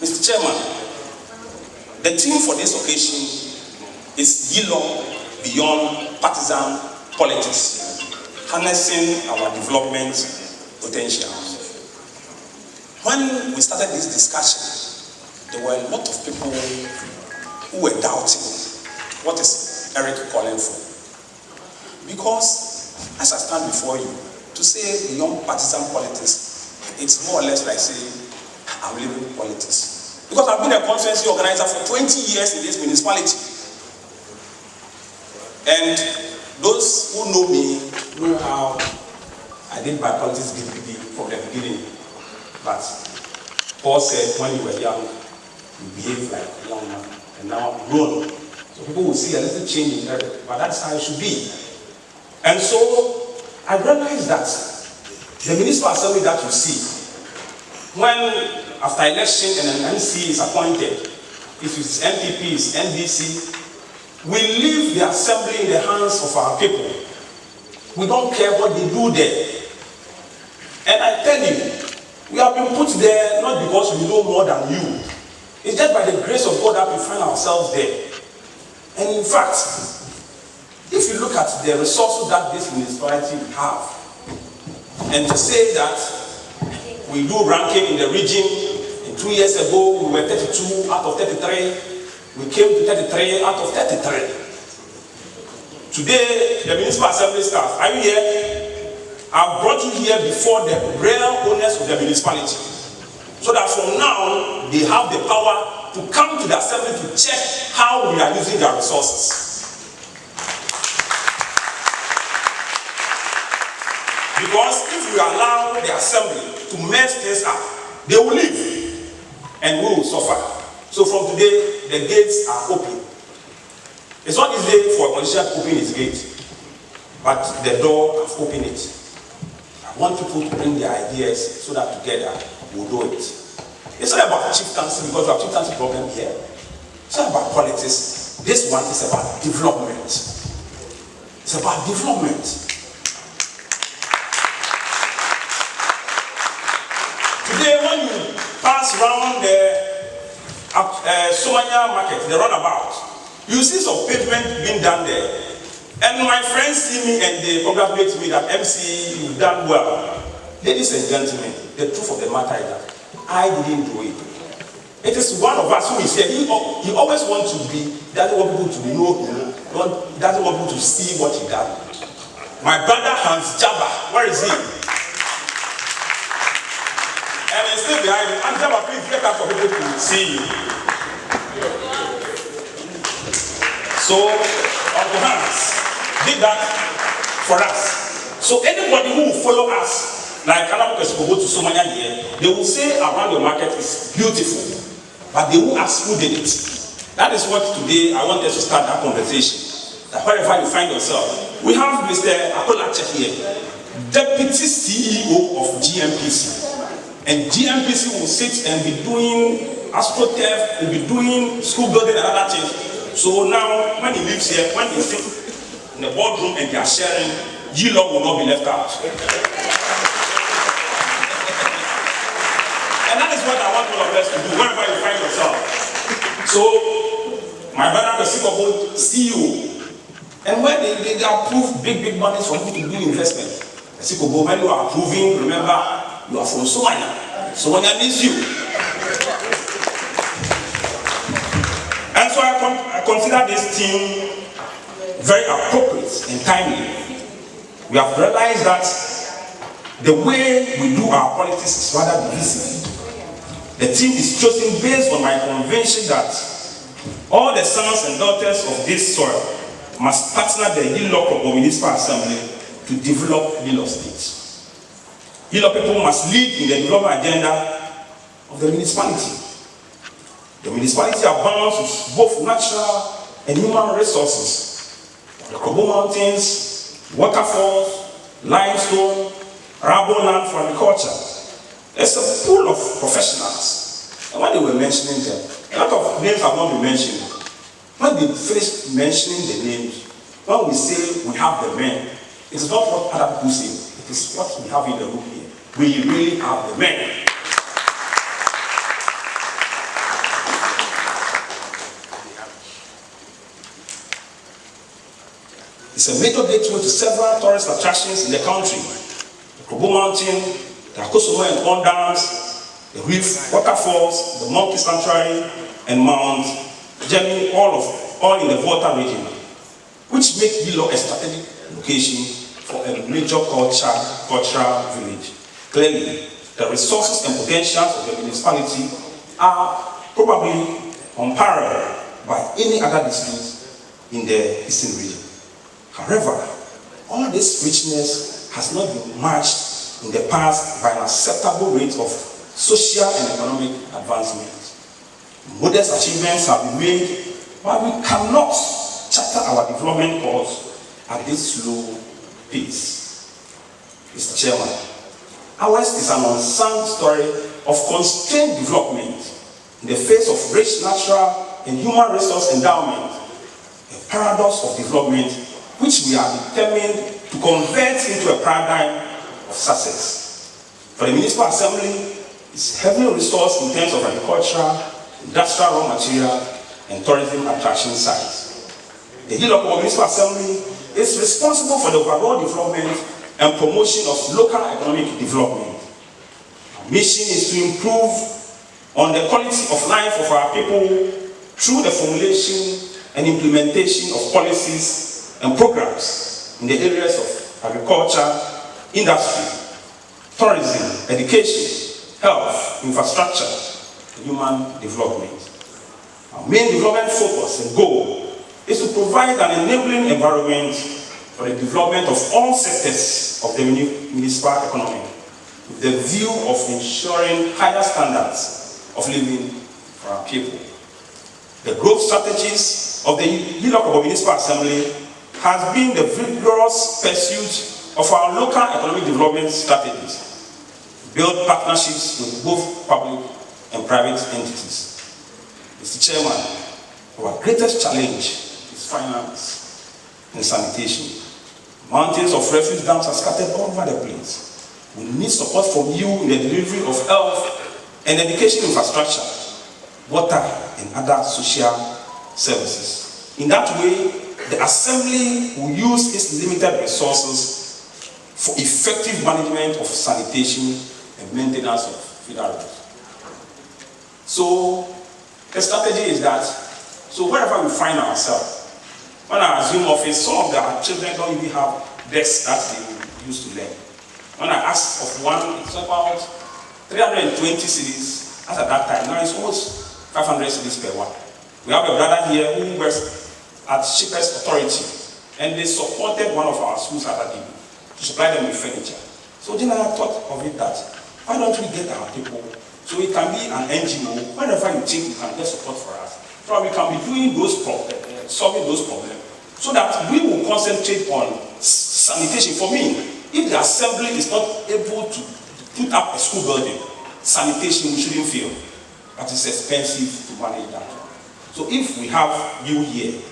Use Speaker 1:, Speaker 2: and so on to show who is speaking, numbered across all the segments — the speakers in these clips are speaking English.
Speaker 1: Mr. Chairman, the theme for this occasion is Yilo Beyond Partisan Politics, harnessing our development potential. When we started this discussion, there were a lot of people who were doubting what is Eric calling for. Because as I stand before you, to say beyond partisan politics, it's more or less like saying, I'm leaving politics. Because I've been a conference organizer for 20 years in this municipality. And those who know me know how I did my politics from the beginning. But Paul said when you were young, you behaved like a young man, and now grown. So people will see a little change in Eric, but that's how it should be. And so I realized that the municipal assembly that you see, when after election and an MCE is appointed, if it's MPPs, NDC, we leave the assembly in the hands of our people. We don't care what they do there. And I tell you, we have been put there not because we know more than you. It's just by the grace of God that we find ourselves there. And in fact, if you look at the resources that this municipality have, and to say that we do ranking in the region, in 2 years ago we were 32 out of 33, we came to 33 out of 33. Today, the municipal assembly staff, are you here? I've brought you here before the real owners of the municipality, so that from now they have the power to come to the assembly to check how we are using their resources. Because if we allow the assembly to mess things up, they will leave and we will suffer. So from today, the gates are open. It's not easy for a politician to open his gate, but the door has opened it. I want people to bring their ideas so that together we'll do it. It's not about chieftaincy because we have chieftaincy problem here. It's not about politics. This one is about development. It's about development. Today, when you pass around the Somania market, the roundabout, you see some pavement being done there. And my friends see me and they congratulate me that MCE, you've done well. Ladies and gentlemen, the truth of the matter is that I didn't do it. It is one of us who is here. He always wants to be, doesn't want people to know him, doesn't want people to see what he does. My brother Hans Jabba, where is he? And he's still behind me. Hans Jabba, please get up for people to see you. So, Uncle Hans did that for us. So anybody who will follow us, like Krobos go to Somania here, they will say around your market is beautiful, but they will ask who did it. That is what today I want us to start that conversation. That wherever you find yourself, we have Mr. Akolache here, Deputy CEO of GMPC. And GMPC will sit and be doing AstroTurf, will be doing school building and other things. So now, when he lives here, when he sits in the boardroom and they are sharing, Yilo will not be left out. And that is what I want all of us to do, wherever you find yourself. So, my brother, the Krobos CEO, and when they approve big money for people to do investment, the Krobos, when you are approving, remember, you are from Somania. Somania needs you. And so I consider this team very appropriate and timely. We have realized that the way we do our politics is rather divisive. The team is chosen based on my conviction that all the sons and daughters of this soil must partner the Yilo Krobo Municipal Assembly to develop Yilo State. Yilo people must lead in the development agenda of the municipality. The municipality abounds with both natural and human resources. The Krobo Mountains, waterfalls, limestone, arable land for agriculture. It's a pool of professionals. And when they were mentioning them, a lot of names have not been mentioned. When they finish mentioning the names, when we say we have the men, it is not what other people say, it is what we have in the room here. We really have the men. It's a major gateway to several tourist attractions in the country. The Krobo Mountain, the Akosomo and Pond Dams, the Reef Waterfalls, the Monkey Sanctuary, and Mount Jeremy, all in the Volta region, which make Yilo a strategic location for a major cultural village. Clearly, the resources and potentials of the municipality are probably unparalleled by any other district in the eastern region. However, all this richness has not been matched in the past by an acceptable rate of social and economic advancement. Modest achievements have been made, but we cannot charter our development course at this slow pace. Mr. Chairman, ours is an unsung story of constrained development in the face of rich natural and human resource endowment, a paradox of development which we are determined to convert into a paradigm of success. For the Municipal Assembly, is heavily resourced in terms of agricultural, industrial raw material, and tourism attraction sites. The Yilo Krobo Municipal Assembly is responsible for the overall development and promotion of local economic development. Our mission is to improve on the quality of life of our people through the formulation and implementation of policies and programs in the areas of agriculture, industry, tourism, education, health, infrastructure, and human development. Our main development focus and goal is to provide an enabling environment for the development of all sectors of the municipal economy, with the view of ensuring higher standards of living for our people. The growth strategies of the Yilo Krobo Municipal Assembly has been the vigorous pursuit of our local economic development strategies, build partnerships with both public and private entities. Mr. Chairman, our greatest challenge is finance and sanitation. Mountains of refuse dumps are scattered all over the place. We need support from you in the delivery of health and education infrastructure, water, and other social services. In that way, the Assembly will use its limited resources for effective management of sanitation and maintenance of feeder roads. So, the strategy is that, so wherever we find ourselves, when I assume office, some of our children don't even have desks that they used to learn. When I ask of one, it's about 320 cities. As at that time, now it's almost 500 cities per one. We have a brother here who works at Shippers Authority, and they supported one of our schools at Adibu to supply them with furniture. So then I thought of it that, why don't we get our people, so it can be an NGO, whenever you think you can get support for us, so we can be doing those problems, solving those problems, so that we will concentrate on sanitation. For me, if the Assembly is not able to put up a school building, sanitation we shouldn't fail, but it's expensive to manage that. So if we have you here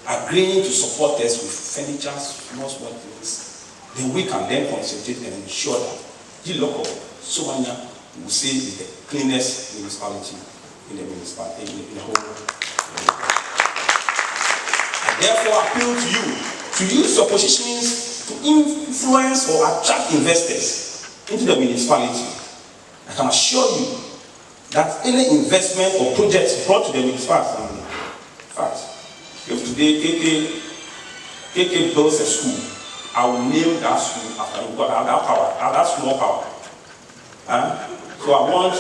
Speaker 1: agreeing to support us with furniture, small things, then we can then concentrate and ensure that Yilo Krobo Somanya will say is the cleanest municipality in the municipality, in the whole world. I therefore appeal to you to use your positions to influence or attract investors into the municipality. I can assure you that any investment or project brought to the municipal assembly, in fact, if today KK builds a school, I will name that school after him, because I have that power, I have that small power. So I want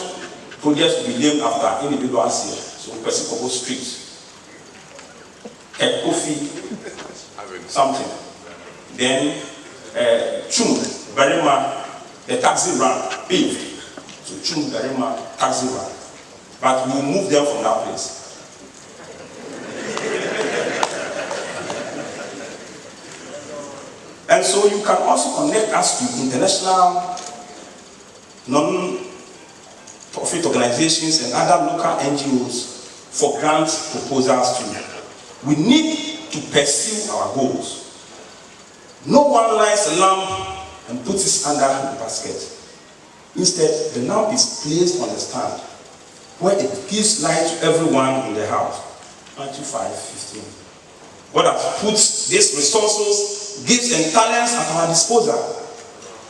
Speaker 1: projects to be named after individuals here. So Pesikobo Street, Kofi, something. Then Chum, Berima, the taxi rank, paved. So Chum, Berima, taxi rank. But we'll move them from that place. And so you can also connect us to international non-profit organizations and other local NGOs for grant proposals too. We need to pursue our goals. No one lights a lamp and puts it under the basket. Instead, the lamp is placed on the stand where it gives light to everyone in the house. Matthew 5:15. God has put these resources gifts and talents at our disposal.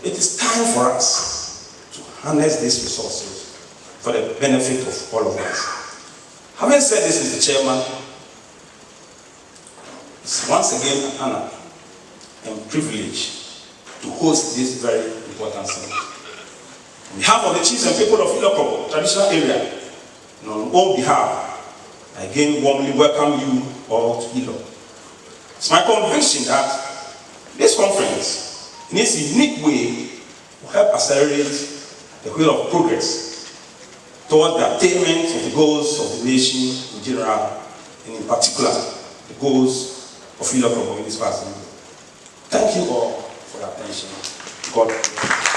Speaker 1: It is time for us to harness these resources for the benefit of all of us. Having said this, Mr. Chairman, it's once again an honor and privilege to host this very important summit. On behalf of the chiefs and people of Yilo Krobo traditional area, and on all behalf, I again warmly welcome you all to Yilo. It's my conviction that this conference, in its unique way, will help accelerate the wheel of progress towards the attainment of the goals of the nation in general, and in particular, the goals of Yilo Krobo Municipal Assembly. Thank you all for your attention. God bless.